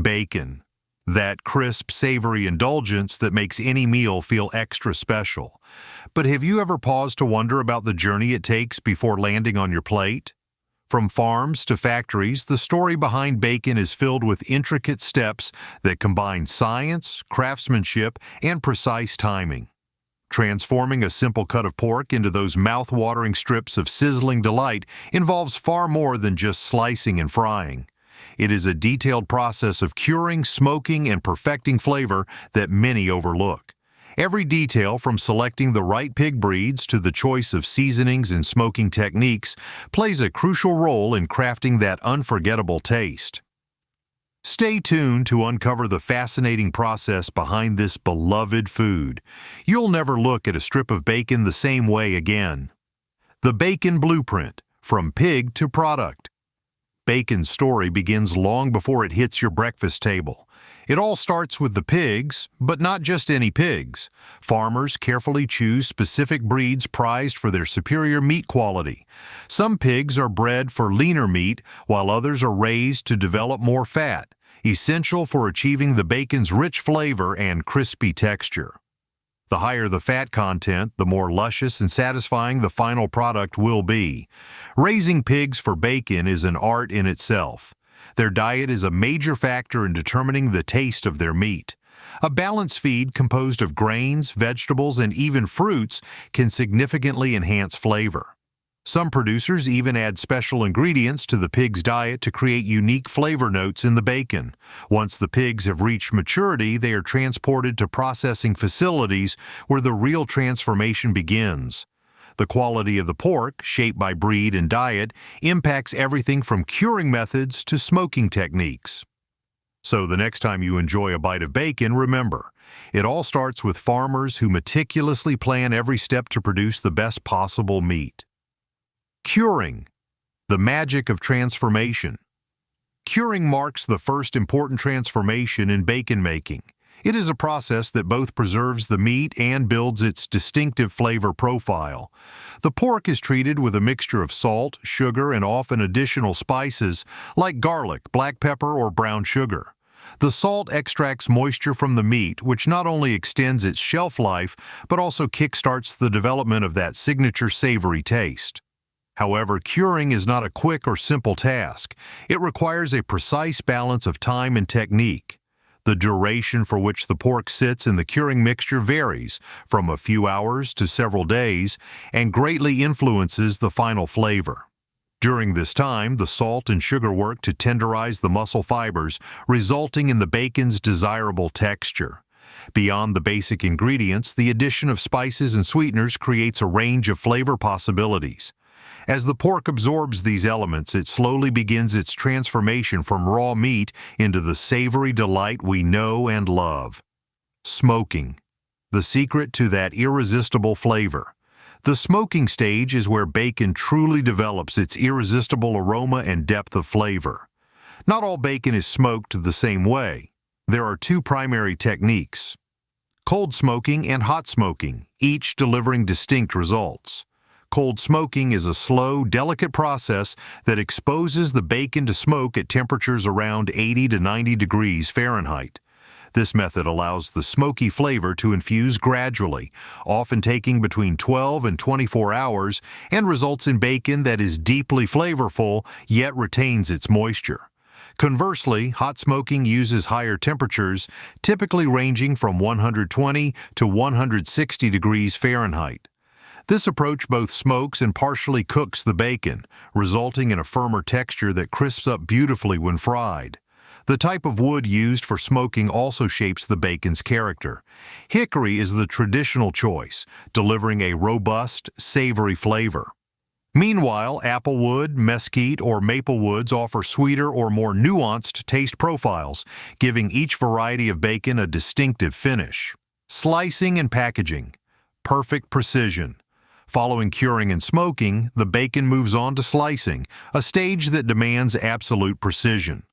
Bacon. That crisp, savory indulgence that makes any meal feel extra special. But have you ever paused to wonder about the journey it takes before landing on your plate? From farms to factories, the story behind bacon is filled with intricate steps that combine science, craftsmanship, and precise timing. Transforming a simple cut of pork into those mouth-watering strips of sizzling delight involves far more than just slicing and frying. It is a detailed process of curing, smoking, and perfecting flavor that many overlook. Every detail, from selecting the right pig breeds to the choice of seasonings and smoking techniques, plays a crucial role in crafting that unforgettable taste. Stay tuned to uncover the fascinating process behind this beloved food. You'll never look at a strip of bacon the same way again. The Bacon Blueprint, from pig to product. Bacon's story begins long before it hits your breakfast table. It all starts with the pigs, but not just any pigs. Farmers carefully choose specific breeds prized for their superior meat quality. Some pigs are bred for leaner meat, while others are raised to develop more fat, essential for achieving the bacon's rich flavor and crispy texture. The higher the fat content, the more luscious and satisfying the final product will be. Raising pigs for bacon is an art in itself. Their diet is a major factor in determining the taste of their meat. A balanced feed composed of grains, vegetables, and even fruits can significantly enhance flavor. Some producers even add special ingredients to the pig's diet to create unique flavor notes in the bacon. Once the pigs have reached maturity, they are transported to processing facilities where the real transformation begins. The quality of the pork, shaped by breed and diet, impacts everything from curing methods to smoking techniques. So the next time you enjoy a bite of bacon, remember, it all starts with farmers who meticulously plan every step to produce the best possible meat. Curing, the magic of transformation. Curing marks the first important transformation in bacon making. It is a process that both preserves the meat and builds its distinctive flavor profile. The pork is treated with a mixture of salt, sugar, and often additional spices like garlic, black pepper, or brown sugar. The salt extracts moisture from the meat, which not only extends its shelf life, but also kickstarts the development of that signature savory taste. However, curing is not a quick or simple task. It requires a precise balance of time and technique. The duration for which the pork sits in the curing mixture varies, from a few hours to several days, and greatly influences the final flavor. During this time, the salt and sugar work to tenderize the muscle fibers, resulting in the bacon's desirable texture. Beyond the basic ingredients, the addition of spices and sweeteners creates a range of flavor possibilities. As the pork absorbs these elements, it slowly begins its transformation from raw meat into the savory delight we know and love. Smoking, the secret to that irresistible flavor. The smoking stage is where bacon truly develops its irresistible aroma and depth of flavor. Not all bacon is smoked the same way. There are two primary techniques: cold smoking and hot smoking, each delivering distinct results. Cold smoking is a slow, delicate process that exposes the bacon to smoke at temperatures around 80 to 90 degrees Fahrenheit. This method allows the smoky flavor to infuse gradually, often taking between 12 and 24 hours, and results in bacon that is deeply flavorful yet retains its moisture. Conversely, hot smoking uses higher temperatures, typically ranging from 120 to 160 degrees Fahrenheit. This approach both smokes and partially cooks the bacon, resulting in a firmer texture that crisps up beautifully when fried. The type of wood used for smoking also shapes the bacon's character. Hickory is the traditional choice, delivering a robust, savory flavor. Meanwhile, applewood, mesquite, or maple woods offer sweeter or more nuanced taste profiles, giving each variety of bacon a distinctive finish. Slicing and packaging. Perfect precision. Following curing and smoking, the bacon moves on to slicing, a stage that demands absolute precision.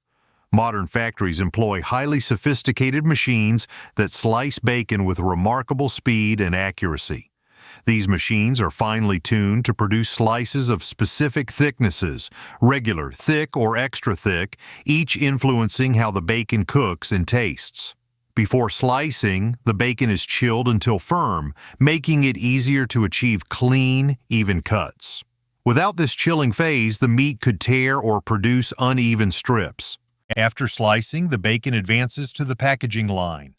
Modern factories employ highly sophisticated machines that slice bacon with remarkable speed and accuracy. These machines are finely tuned to produce slices of specific thicknesses, regular, thick, or extra thick, each influencing how the bacon cooks and tastes. Before slicing, the bacon is chilled until firm, making it easier to achieve clean, even cuts. Without this chilling phase, the meat could tear or produce uneven strips. After slicing, the bacon advances to the packaging line.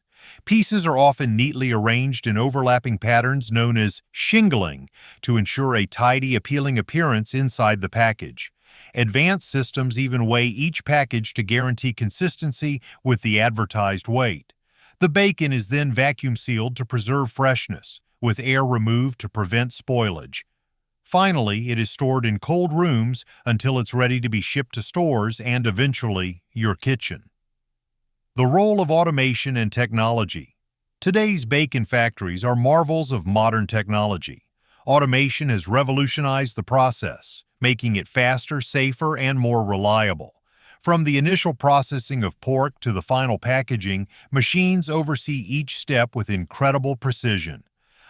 Pieces are often neatly arranged in overlapping patterns known as shingling to ensure a tidy, appealing appearance inside the package. Advanced systems even weigh each package to guarantee consistency with the advertised weight. The bacon is then vacuum sealed to preserve freshness, with air removed to prevent spoilage. Finally, it is stored in cold rooms until it's ready to be shipped to stores and eventually your kitchen. The role of automation and technology. Today's bacon factories are marvels of modern technology. Automation has revolutionized the process, making it faster, safer, and more reliable. From the initial processing of pork to the final packaging, machines oversee each step with incredible precision.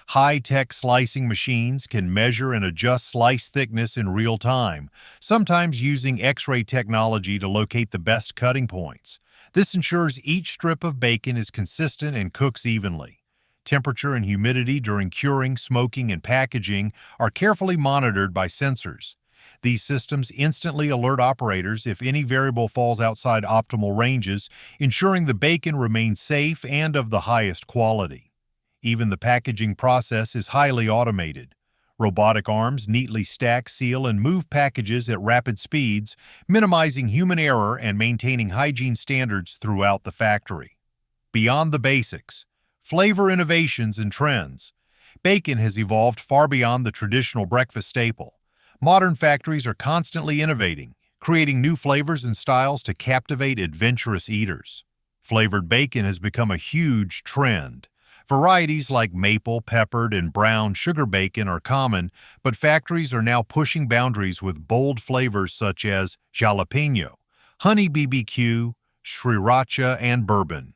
High-tech slicing machines can measure and adjust slice thickness in real time, sometimes using X-ray technology to locate the best cutting points. This ensures each strip of bacon is consistent and cooks evenly. Temperature and humidity during curing, smoking, and packaging are carefully monitored by sensors. These systems instantly alert operators if any variable falls outside optimal ranges, ensuring the bacon remains safe and of the highest quality. Even the packaging process is highly automated. Robotic arms neatly stack, seal, and move packages at rapid speeds, minimizing human error and maintaining hygiene standards throughout the factory. Beyond the basics, flavor innovations and trends. Bacon has evolved far beyond the traditional breakfast staple. Modern factories are constantly innovating, creating new flavors and styles to captivate adventurous eaters. Flavored bacon has become a huge trend. Varieties like maple, peppered, and brown sugar bacon are common, but factories are now pushing boundaries with bold flavors such as jalapeno, honey BBQ, sriracha, and bourbon.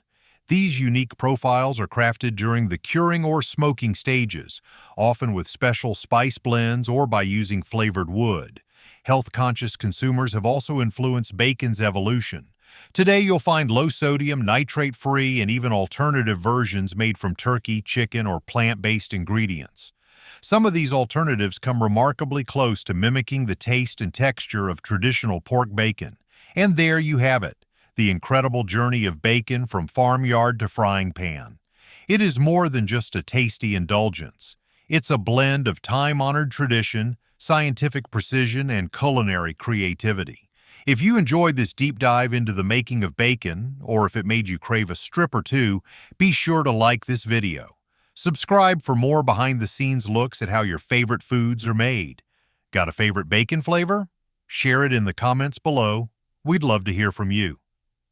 These unique profiles are crafted during the curing or smoking stages, often with special spice blends or by using flavored wood. Health-conscious consumers have also influenced bacon's evolution. Today, you'll find low-sodium, nitrate-free, and even alternative versions made from turkey, chicken, or plant-based ingredients. Some of these alternatives come remarkably close to mimicking the taste and texture of traditional pork bacon. And there you have it, the incredible journey of bacon from farmyard to frying pan. It is more than just a tasty indulgence. It's a blend of time-honored tradition, scientific precision, and culinary creativity. If you enjoyed this deep dive into the making of bacon, or if it made you crave a strip or two, be sure to like this video. Subscribe for more behind-the-scenes looks at how your favorite foods are made. Got a favorite bacon flavor? Share it in the comments below. We'd love to hear from you.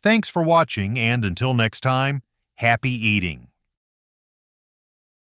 Thanks for watching, and until next time, happy eating!